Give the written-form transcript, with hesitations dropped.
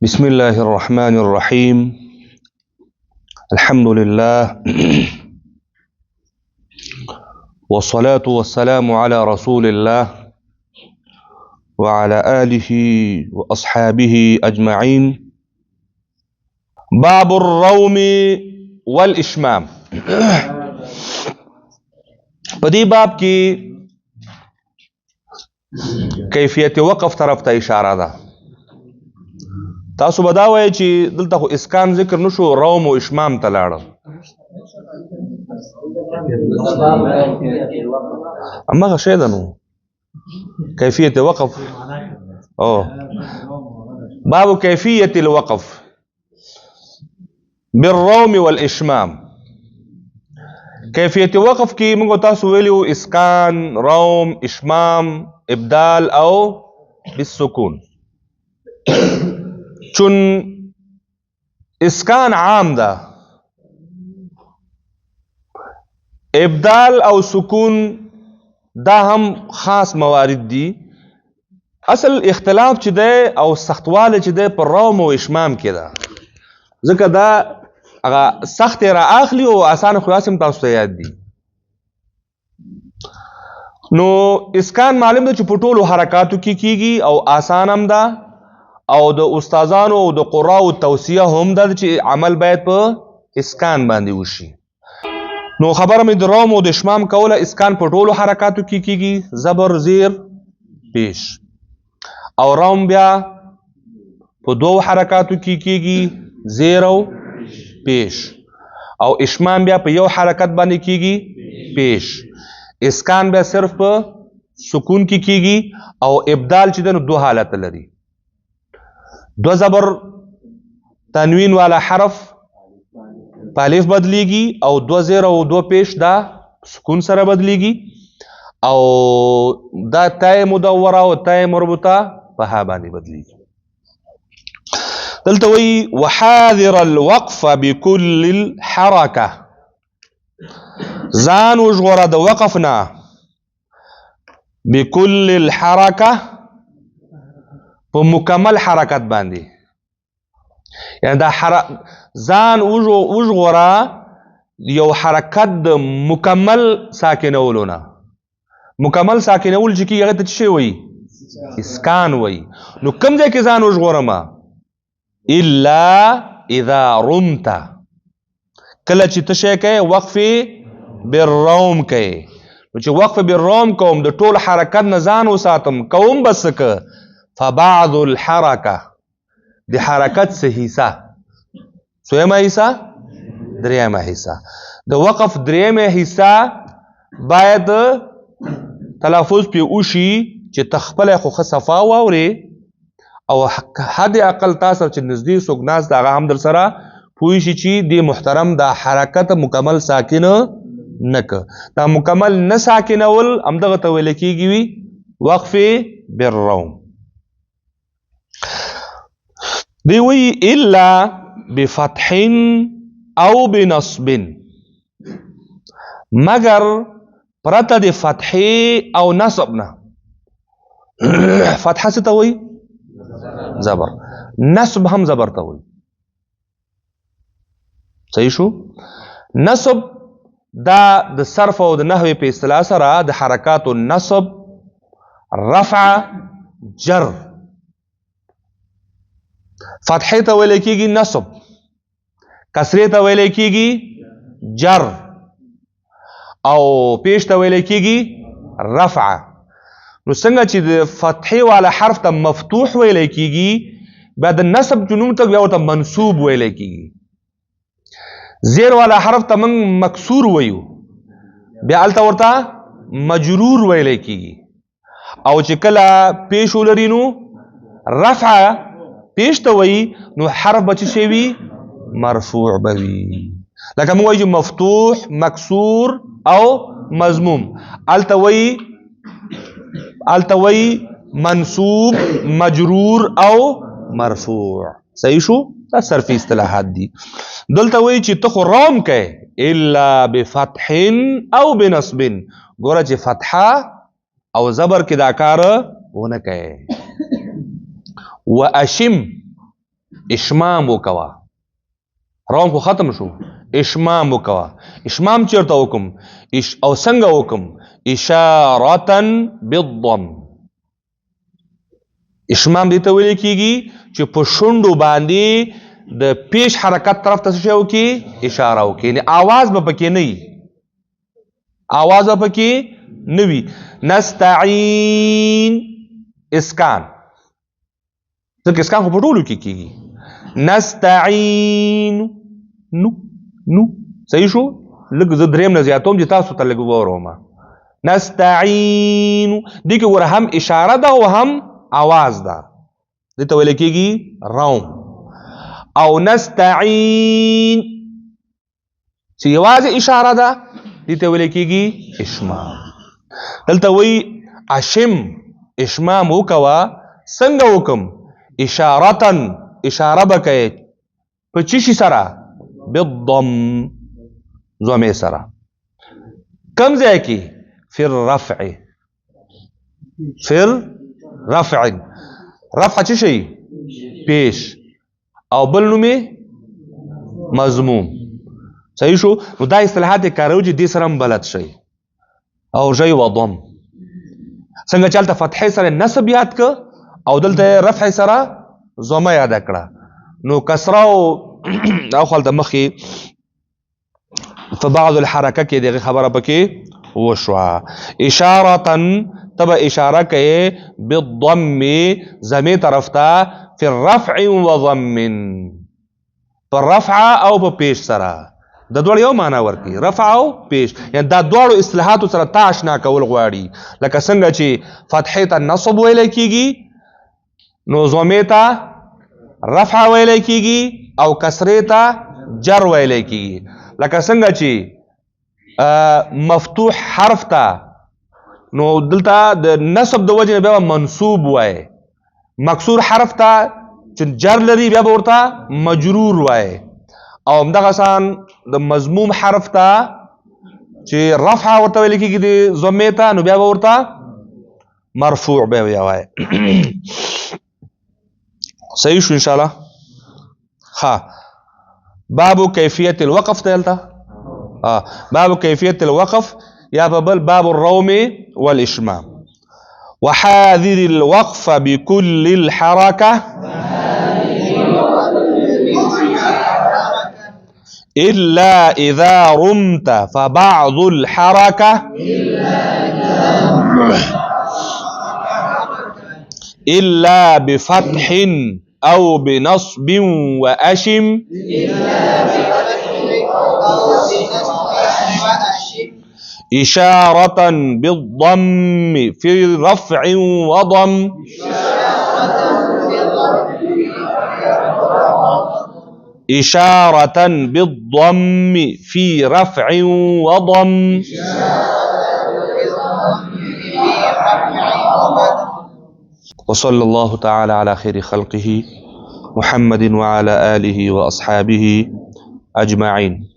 بسم الله الرحمن الرحيم. الحمد لله والصلاة والسلام على رسول الله وعلى آله وأصحابه أجمعين. باب الروم والإشمام. بدي باب کی کیفیت وقف طرف ته اشاره ده. تاسو بداوي چې دلته خو اسکان ذکر نشو، روم او اشمام ته لاړ. اما غشې ده نو کیفیت وقف. باب کیفیت الوقف بالروم والاشمام. کیفیت وقف کی موږ تاسو ویلو اسکان، روم، اشمام، ابدال او بالسکون. چون اسکان عام ده، ابدال او سکون دا هم خاص موارد دي. اصل اختلاف چې ده او سختواله چې ده پر روم او اشمام کې ده، ځکه دا هغه سخت را اخلي او آسان خلاص هم تاسو ته یاد دي. نو اسکان معلوم ده چې په ټولو حرکاتو کې کیږي او آسان هم ده، او د استادانو او د قراءو توصیه هم ده چې عمل باید په اسکان باندې وشي. نو خبره مې د روم او د اشمام کوله. اسکان په ټولو حرکاتو کې کیږي، زبر، زیر، پیش. او روم بیا په دوو حرکاتو کې کیږي، زیر او پیش. او اشمام بیا په یو حرکت باندې کیږي، پیش. اسکان بیا صرف په سکون کې کیږي. او ابدال چې ده نو دو حالت لري، دو زبر تنوین والا حرف په الف بدلیږي، او دو زیر او دو پیش دا سکون سره بدلیږي، او دا تای مدوره او تای مربوطه په ها باندې بدلیږي. دلته وی وحاذر الوقف بكل الحركه. ځان وژغوره د وقف نه بكل الحركه، په مکمل حرکت باندې. یعنی دا ځان وژغوره یو حرکت د مکمل ساکنولو نه. مکمل ساکنول چې کیږي هغه ته څه وایي؟ اسکان وایي. نو کوم ځای کې ځان وژغورم؟ الا اذا رمت، کله چې ته شی کوې وقف بالروم کوې. نو چې وقف بالروم کوم د ټول حرکت نه ځان وساتم، کوم بس که فبعض الحركه، د حرکت څه حصہ، څویمه حصہ؟ دریمه حصہ. د وقف دریمه حصہ باید تلفظ پې وشي چې تخپل خو ښه صفا واوري، او حد اقل تاسو چې نږدې څوک ناست هغه هم در سره پوه شي چې د محترم دا حرکت مکمل ساکن نه که. دا مکمل نه ساکنول همدغه ته ویل کېږي وقف بالروم. دی وی الا بفتح او بنصب، مگر پرته د فتح او نصب نه. فتح څه ته وی؟ زبر. نصب هم زبر ته وی. صحیح شو؟ نصب دا د صرف او د نحو په اصطلاح سره د حرکات النصب، رفع، جر. فتحه ته ویل کېږي نصب، کسرې ته ویل کېږي جر، او پیش ته ویل کېږي رفع. نو څنګه چې د فتحې والا حرف ته مفتوح ویل کېږي، بیا د نصب جنوم ته بیا ورته منصوب ویل کېږي. زیر والا حرف ته موږ مکسور ویو، بیا هلته ورته مجرور ویل کېږي. او چې کله پیش ولري نو رفع پیش ته وی، نو حرف به څه شی وي؟ مرفوع به وي. لکه موږ وایو مفتوح، مکسور او مضموم. الته وی منصوب، مجرور او مرفوع. صحیح شو؟ دا صرفي اصطلاحات دي. دلته وی چې ته خو روم کوې الا بفتح او بنصب، ګوره چې فتحه او زبر کې دا کار ونه کوې. واشم اشمام وکوا. روم خو ختم شو. اشمام وکوا. اشمام چیرته وکم او څنګه وکم؟ اشارتا بالضم. اشمام دې ته ویل کیږي چې په شونډو باندې د پیش حرکت طرف ته څه وکي؟ اشاره وکي. یعنی आवाज به پکې نه وي. आवाज به پکې نه وي. نستعين اسکان. ځکه اسکان خو په ټولو کې کیږي. نستعين نو صحیح شو؟ لږ زه دریم نه زیاتوم چې تاسو ته لږ ووروم. نستعين دې کې ور هم اشاره ده او هم आवाज ده. دې ته ویل کېږي روم. او نستعين چې یوازې اشاره ده دې ته ویل کېږي اشمام. دلته وی اشم اشمام وکوا. څنګه وکم؟ اشارتن اشاره بکې په چی شي سره؟ بالضم ضمه سره. کم ځای کې؟ فی الرفع. فی الرفع. رفع چی شي؟ پیش. او بل نومي مضموم. صحیح شو؟ نو دا اصطلاحات کارو چې دې سره بلد شي. او جای و ضم څنګه چلته فتحې سره نصب یاد ک او دلته رفع سره ضمه یاد کړه. نو کسره او خلته مخي په بعض الحرکه کې دغه خبره پکې وشوه. اشاره تبع اشاره کوي بالضم ضمه طرف ته فی الرفع وضم. پر رفع او په پیش سره د دوړ یو معنا ورکی. رفع او پیش یعنی دا دوړو اصطلاحات سره تاشنا کول غواړي. لکه څنګه چې فتحې ته نصب ویل کیږي نو ضمه ته رفع ویل کیږي او کسره ته جر ویل کیږي. لکه څنګه چې مفتوح حرف ته نو دلته د نصب د وجه بیا منصوب وای. مکسور حرف ته چې جر لري بیا ورته مجرور وای. او همدغه سان د مضموم حرف ته چې رفع ورته ویل کېږي د ضمې ته نو بیا به ورته مرفوع بیا وای. صحیح شو انشاءالله. ها باب کیفیت الوقف ته دلته باب کیفیت الوقف یا په بل باب الروم والاشمام. وحاذر الوقف بكل الحركه إلا إذا رمت فبعض الحركة إلا بفتح أو بنصب وأشم إشارة بالضم في رفع وضم إشارة بالضم في رفع وضم. وصلى الله تعالى على خير خلقه محمد وعلى آله وأصحابه أجمعين.